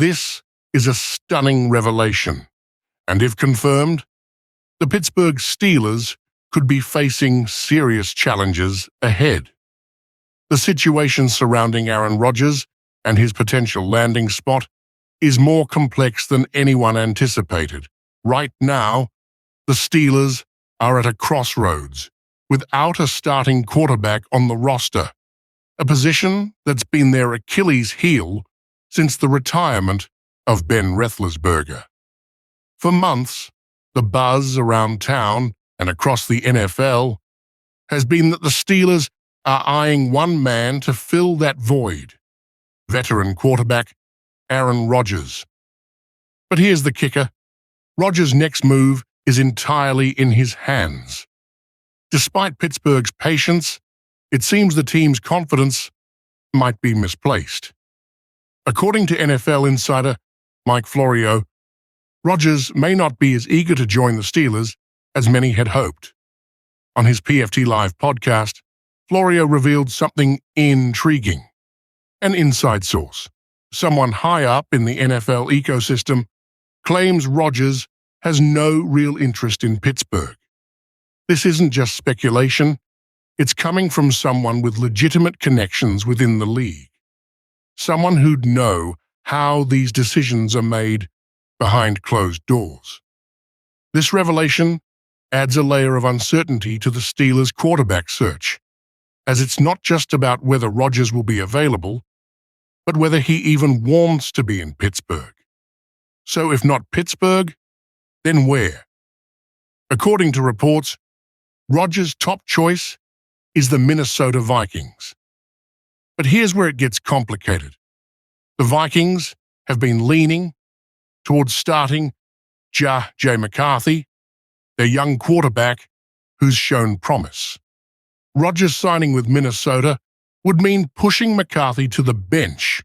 This is a stunning revelation, and if confirmed, the Pittsburgh Steelers could be facing serious challenges ahead. The situation surrounding Aaron Rodgers and his potential landing spot is more complex than anyone anticipated. Right now, the Steelers are at a crossroads, without a starting quarterback on the roster, a position that's been their Achilles heel since the retirement of Ben Roethlisberger. For months, the buzz around town and across the NFL has been that the Steelers are eyeing one man to fill that void: veteran quarterback Aaron Rodgers. But here's the kicker: Rodgers' next move is entirely in his hands. Despite Pittsburgh's patience, it seems the team's confidence might be misplaced. According to NFL insider Mike Florio, Rodgers may not be as eager to join the Steelers as many had hoped. On his PFT Live podcast, Florio revealed something intriguing. An inside source, someone high up in the NFL ecosystem, claims Rodgers has no real interest in Pittsburgh. This isn't just speculation, it's coming from someone with legitimate connections within the league. Someone who'd know how these decisions are made behind closed doors. This revelation adds a layer of uncertainty to the Steelers' quarterback search, as it's not just about whether Rodgers will be available, but whether he even wants to be in Pittsburgh. So if not Pittsburgh, then where? According to reports, Rodgers' top choice is the Minnesota Vikings. But here's where it gets complicated. The Vikings have been leaning towards starting J. McCarthy, their young quarterback who's shown promise. Rodgers signing with Minnesota would mean pushing McCarthy to the bench,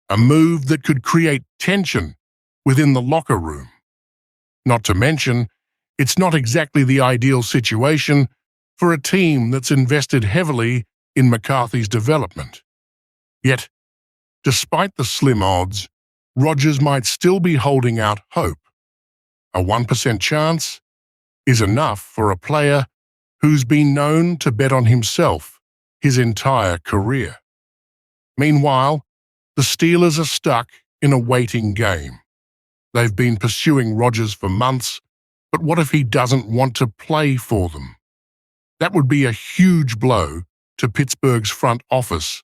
a move that could create tension within the locker room. Not to mention, it's not exactly the ideal situation for a team that's invested heavily in McCarthy's development. Yet, despite the slim odds, Rodgers might still be holding out hope. A 1% chance is enough for a player who's been known to bet on himself his entire career. Meanwhile, the Steelers are stuck in a waiting game. They've been pursuing Rodgers for months, but what if he doesn't want to play for them? That would be a huge blow to Pittsburgh's front office,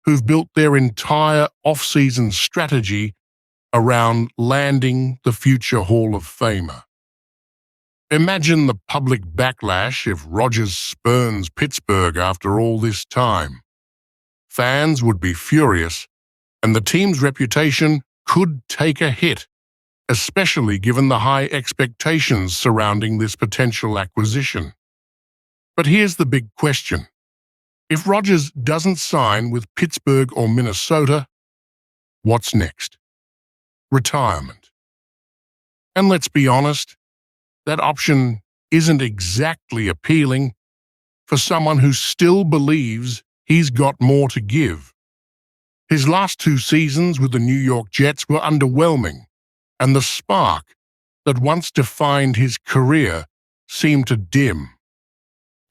who've built their entire off-season strategy around landing the future Hall of Famer. Imagine the public backlash if Rodgers spurns Pittsburgh after all this time. Fans would be furious, and the team's reputation could take a hit, especially given the high expectations surrounding this potential acquisition. But here's the big question. If Rodgers doesn't sign with Pittsburgh or Minnesota, what's next? Retirement. And let's be honest, that option isn't exactly appealing for someone who still believes he's got more to give. His last 2 seasons with the New York Jets were underwhelming, and the spark that once defined his career seemed to dim.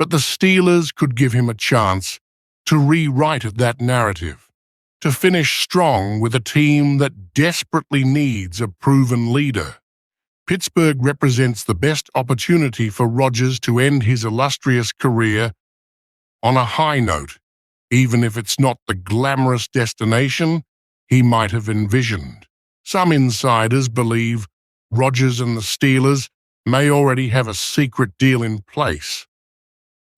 But the Steelers could give him a chance to rewrite that narrative, to finish strong with a team that desperately needs a proven leader. Pittsburgh represents the best opportunity for Rodgers to end his illustrious career on a high note, even if it's not the glamorous destination he might have envisioned. Some insiders believe Rodgers and the Steelers may already have a secret deal in place.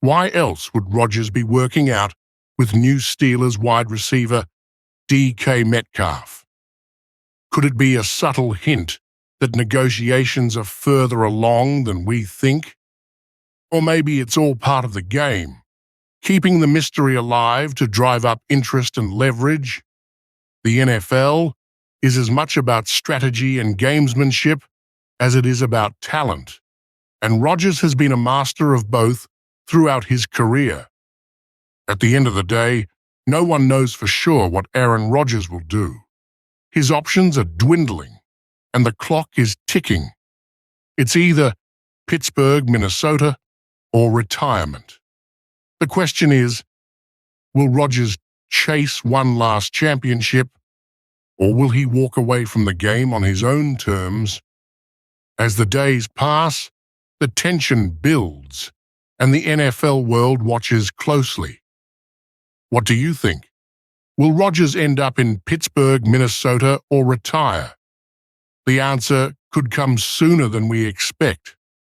Why else would Rodgers be working out with new Steelers wide receiver DK Metcalf? Could it be a subtle hint that negotiations are further along than we think? Or maybe it's all part of the game, keeping the mystery alive to drive up interest and leverage? The NFL is as much about strategy and gamesmanship as it is about talent, and Rodgers has been a master of both throughout his career. At the end of the day, no one knows for sure what Aaron Rodgers will do. His options are dwindling, and the clock is ticking. It's either Pittsburgh, Minnesota, or retirement. The question is, will Rodgers chase one last championship, or will he walk away from the game on his own terms? As the days pass, the tension builds, and the NFL world watches closely. What do you think? Will Rodgers end up in Pittsburgh, Minnesota, or retire? The answer could come sooner than we expect.